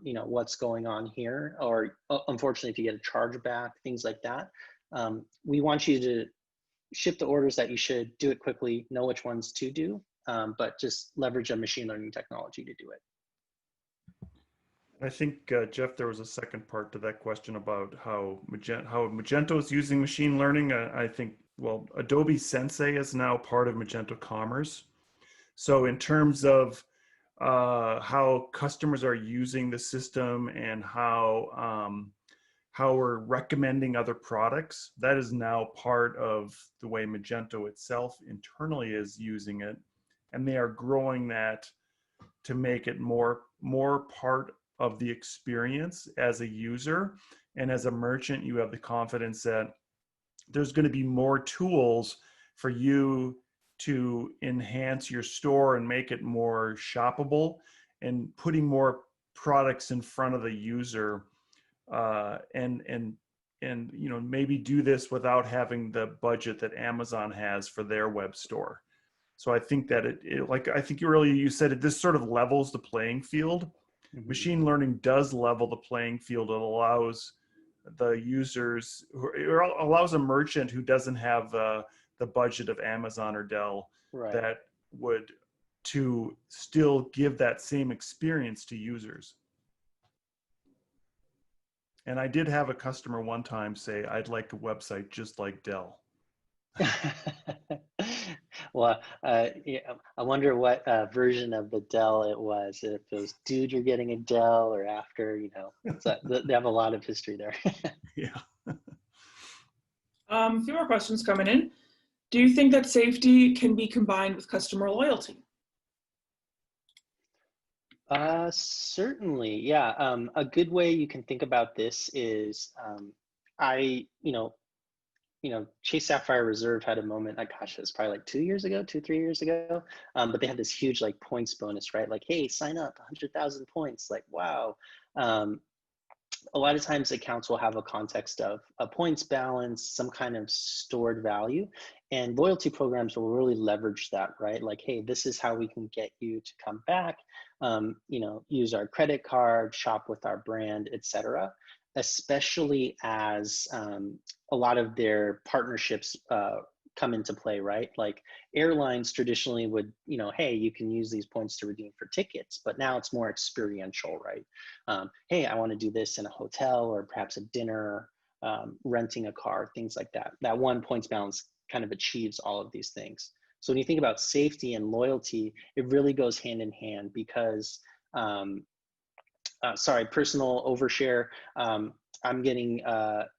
you know, what's going on here? Or unfortunately, if you get a chargeback, things like that. We want you to ship the orders that you should, do it quickly, know which ones to do, but just leverage a machine learning technology to do it. I think, Jeff, there was a second part to that question about how Magento is using machine learning. I think, well, Adobe Sensei is now part of Magento Commerce. So in terms of how customers are using the system and how we're recommending other products, that is now part of the way Magento itself internally is using it. And they are growing that to make it more part of the experience as a user. And as a merchant, you have the confidence that there's going to be more tools for you to enhance your store and make it more shoppable, and putting more products in front of the user, and you know, maybe do this without having the budget that Amazon has for their web store. So I think that like I think you said it, this sort of levels the playing field. Mm-hmm. Machine learning does level the playing field. It allows the users, it allows a merchant who doesn't have the budget of Amazon or Dell, right, that would to still give that same experience to users. And I did have a customer one time say, I'd like a website just like Dell. Well, yeah, I wonder what version of the Dell it was. If it was, dude, you're getting a Dell, or after, you know, so they have a lot of history there. Yeah. A few more questions coming in. Do you think that safety can be combined with customer loyalty? Certainly, yeah. A good way you can think about this is, Chase Sapphire Reserve had a moment, gosh, it was probably like 3 years ago, but they had this huge like points bonus, right? Like, hey, sign up, 100,000 points, like, wow. A lot of times accounts will have a context of a points balance, some kind of stored value, and loyalty programs will really leverage that, right? Like, hey, this is how we can get you to come back, use our credit card, shop with our brand, etc. Especially as a lot of their partnerships come into play, right? Like airlines traditionally would, hey, you can use these points to redeem for tickets, but now it's more experiential, right? Hey, I want to do this in a hotel or perhaps a dinner, renting a car, things like that. That one points balance kind of achieves all of these things. So when you think about safety and loyalty, it really goes hand in hand because, personal overshare. I'm getting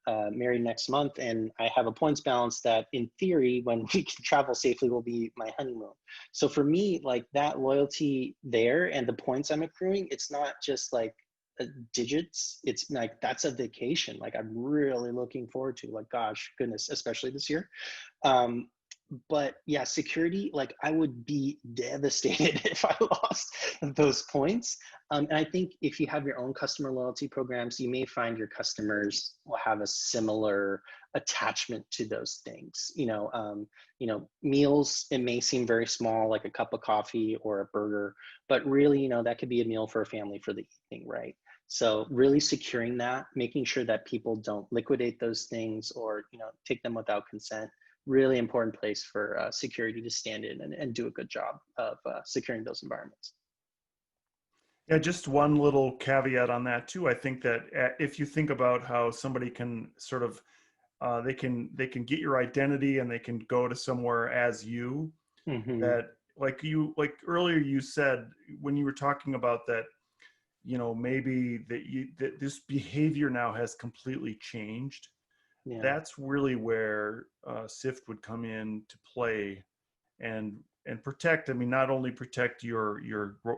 married next month, and I have a points balance that in theory, when we can travel safely, will be my honeymoon. So for me, like that loyalty there and the points I'm accruing, it's not just like digits, it's like that's a vacation. Like I'm really looking forward to, like, gosh, goodness, especially this year. But yeah, security, like I would be devastated if I lost those points. And I think if you have your own customer loyalty programs, you may find your customers will have a similar attachment to those things. Meals, it may seem very small, like a cup of coffee or a burger, but really, that could be a meal for a family for the evening, right? So really securing that, making sure that people don't liquidate those things or, take them without consent. really important place for security to stand in and do a good job of securing those environments. Yeah, just one little caveat on that too. I think that if you think about how somebody can sort of they can get your identity and they can go to somewhere as you, Mm-hmm. that like earlier you said when you were talking about that, maybe that this behavior now has completely changed. Yeah. That's really where Sift would come in to play and protect. I mean, not only protect your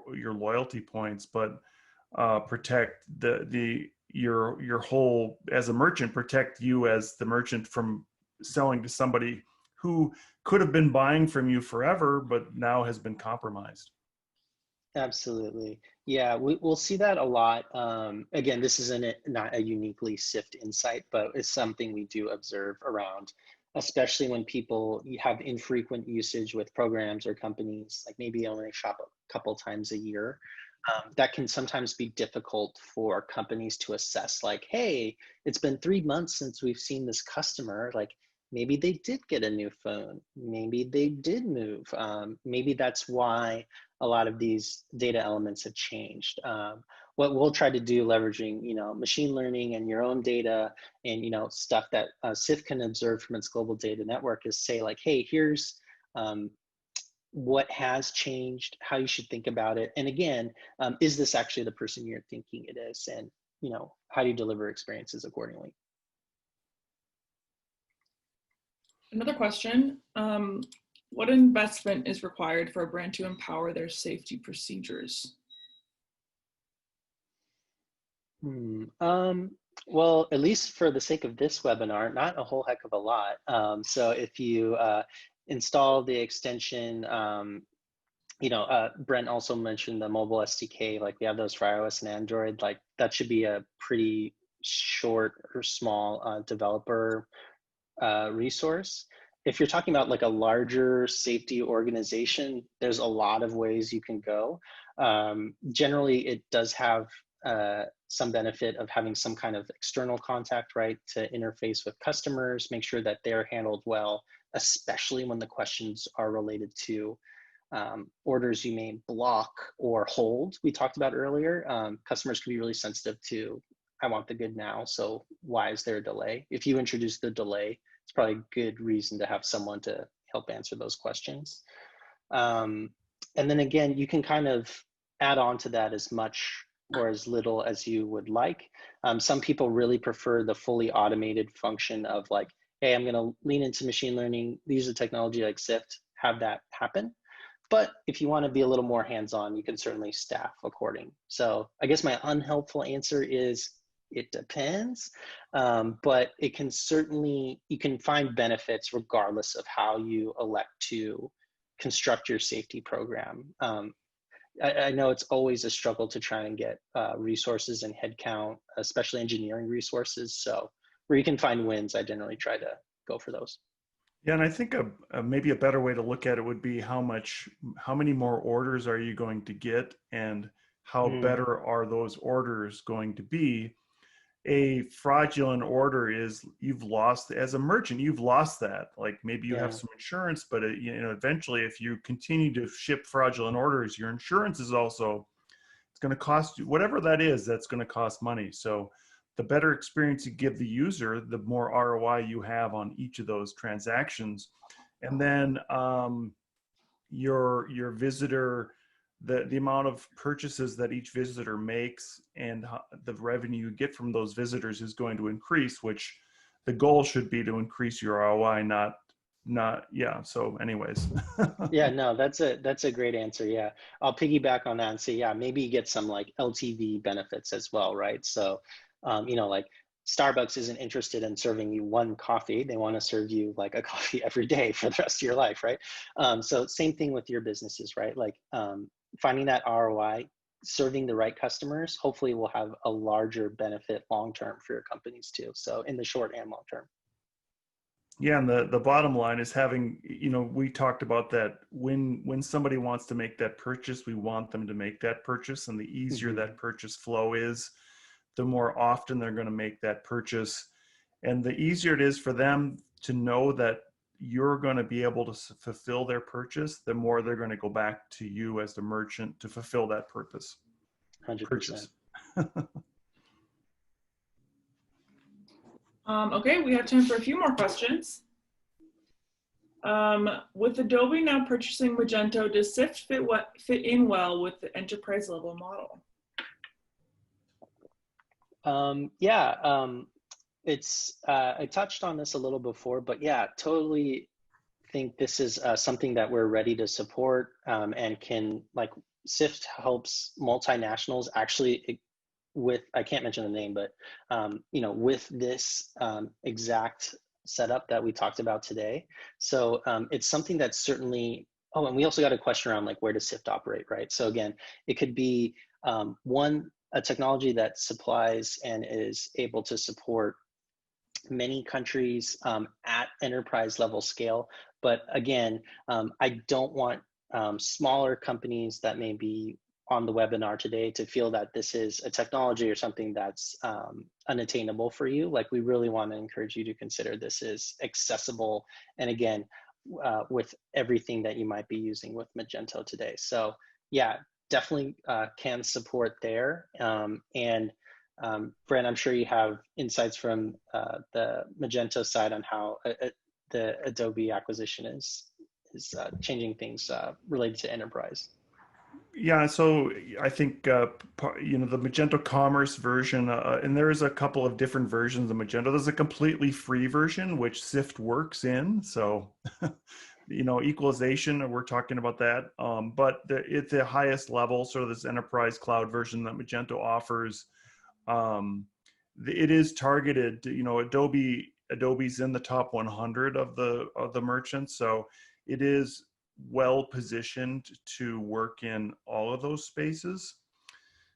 loyalty points, but protect your whole, as a merchant, protect you as the merchant from selling to somebody who could have been buying from you forever, but now has been compromised. Absolutely. Yeah, we'll see that a lot. Again, this isn't not a uniquely Sift insight, but it's something we do observe around, especially when people have infrequent usage with programs or companies, like maybe only shop a couple times a year. That can sometimes be difficult for companies to assess, like, hey, it's been 3 months since we've seen this customer. Like, maybe they did get a new phone. Maybe they did move. Maybe that's why a lot of these data elements have changed. What we'll try to do, leveraging machine learning and your own data and stuff that Sift can observe from its global data network, is say like, hey, here's what has changed, how you should think about it, and again, is this actually the person you're thinking it is, and how do you deliver experiences accordingly. Another question. What investment is required for a brand to empower their safety procedures? Well, at least for the sake of this webinar, not a whole heck of a lot. So if you install the extension, Brent also mentioned the mobile SDK, like we have those for iOS and Android, like that should be a pretty short or small developer resource. If you're talking about like a larger safety organization, there's a lot of ways you can go. Generally, it does have some benefit of having some kind of external contact, right, to interface with customers, make sure that they're handled well, especially when the questions are related to orders you may block or hold. We talked about earlier, customers can be really sensitive to, I want the good now, so why is there a delay? If you introduce the delay, it's probably a good reason to have someone to help answer those questions. And then again, you can kind of add on to that as much or as little as you would like. Some people really prefer the fully automated function of like, hey, I'm gonna lean into machine learning, use a technology like Sift, have that happen. But if you wanna be a little more hands-on, you can certainly staff according. So I guess my unhelpful answer is, it depends, but it can certainly, you can find benefits regardless of how you elect to construct your safety program. I know it's always a struggle to try and get resources and headcount, especially engineering resources. So where you can find wins, I generally try to go for those. Yeah, and I think maybe a better way to look at it would be how many more orders are you going to get, and how better are those orders going to be. A fraudulent order is, you've lost, as a merchant, you've lost that. Like maybe you have some insurance, but eventually if you continue to ship fraudulent orders, your insurance is also, it's going to cost you, whatever that is, that's going to cost money. So the better experience you give the user, the more ROI you have on each of those transactions. And then your visitor, the amount of purchases that each visitor makes and the revenue you get from those visitors is going to increase, which the goal should be to increase your ROI, yeah. So anyways. Yeah, no, that's a great answer. Yeah. I'll piggyback on that and say, yeah, maybe you get some like LTV benefits as well, right? So, like Starbucks isn't interested in serving you one coffee. They want to serve you like a coffee every day for the rest of your life, right? So same thing with your businesses, right? Like finding that ROI, serving the right customers, hopefully will have a larger benefit long-term for your companies too. So in the short and long term. Yeah, and the bottom line is having, we talked about that when somebody wants to make that purchase, we want them to make that purchase, and the easier that purchase flow is, the more often they're going to make that purchase, and the easier it is for them to know that you're going to be able to fulfill their purchase, the more they're going to go back to you as the merchant to fulfill that purpose. 100%. Okay, we have time for a few more questions. With Adobe now purchasing Magento, does Sift fit in well with the enterprise level model? I touched on this a little before, but yeah, totally think this is something that we're ready to support, and can, like, Sift helps multinationals actually with, I can't mention the name, but with this exact setup that we talked about today. So it's something that's certainly, oh, and we also got a question around, like, where does Sift operate, right? So again, it could be a technology that supplies and is able to support many countries at enterprise level scale. But again, I don't want smaller companies that may be on the webinar today to feel that this is a technology or something that's unattainable for you. Like, we really want to encourage you to consider this is accessible, and again, with everything that you might be using with Magento today. So yeah, definitely can support there. Brent, I'm sure you have insights from the Magento side on how the Adobe acquisition is changing things related to enterprise. Yeah, so I think the Magento Commerce version, and there is a couple of different versions of Magento. There's a completely free version which Sift works in, so equalization, we're talking about that. But at the highest level, sort of this enterprise cloud version that Magento offers, it is targeted to, Adobe's in the top 100 of the merchants, so it is well positioned to work in all of those spaces.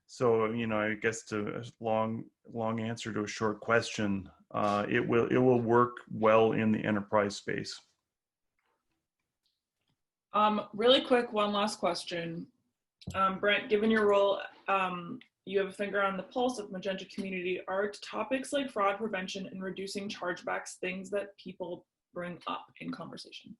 So I guess to a long answer to a short question, it will work well in the enterprise space. Really quick, one last question. Brent, given your role, you have a finger on the pulse of Magento community. Are topics like fraud prevention and reducing chargebacks things that people bring up in conversation?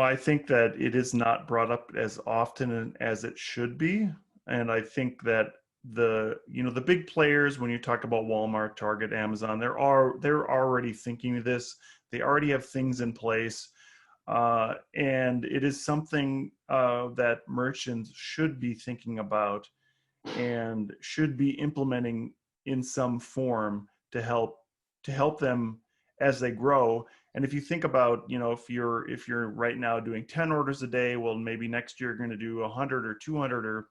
I think that it is not brought up as often as it should be. And I think that the big players, when you talk about Walmart, Target, Amazon, they're already thinking of this. They already have things in place. And it is something that merchants should be thinking about and should be implementing in some form to help them as they grow. And if you think about, if you're right now doing 10 orders a day, well, maybe next year you're going to do 100 or 200 or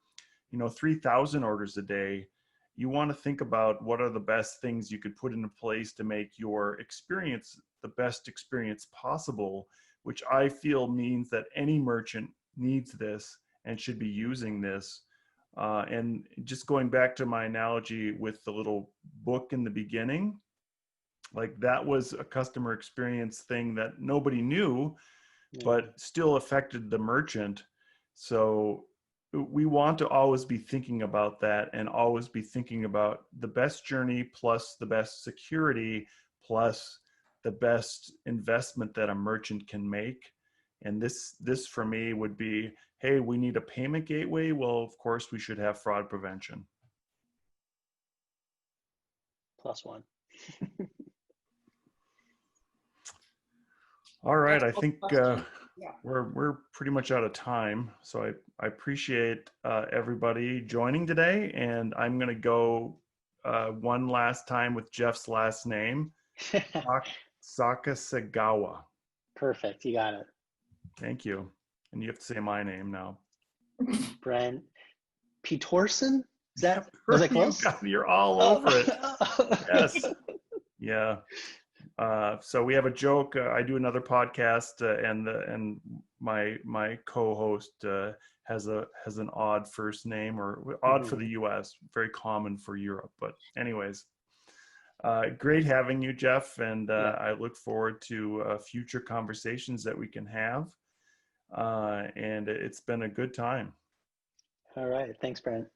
3,000 orders a day. You want to think about what are the best things you could put into place to make your experience the best experience possible, which I feel means that any merchant needs this and should be using this. And just going back to my analogy with the little book in the beginning, like, that was a customer experience thing that nobody knew, but still affected the merchant. So we want to always be thinking about that, and always be thinking about the best journey plus the best security plus the best investment that a merchant can make. And this for me would be, hey, we need a payment gateway. Well, of course we should have fraud prevention. +1. All right, I think we're pretty much out of time. So I appreciate everybody joining today, and I'm going to go one last time with Jeff's last name, Sakasagawa. Perfect, you got it. Thank you. And you have to say my name now. Brent Peterson? Was that close? You're all over it. Yes. Yeah. So we have a joke. I do another podcast, and my co-host has an odd first name, or odd for the U.S., very common for Europe. But anyways, great having you, Jeff, and I look forward to future conversations that we can have. And it's been a good time. All right. Thanks, Brent.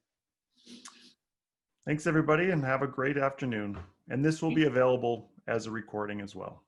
Thanks, everybody, and have a great afternoon. And this will be available as a recording as well.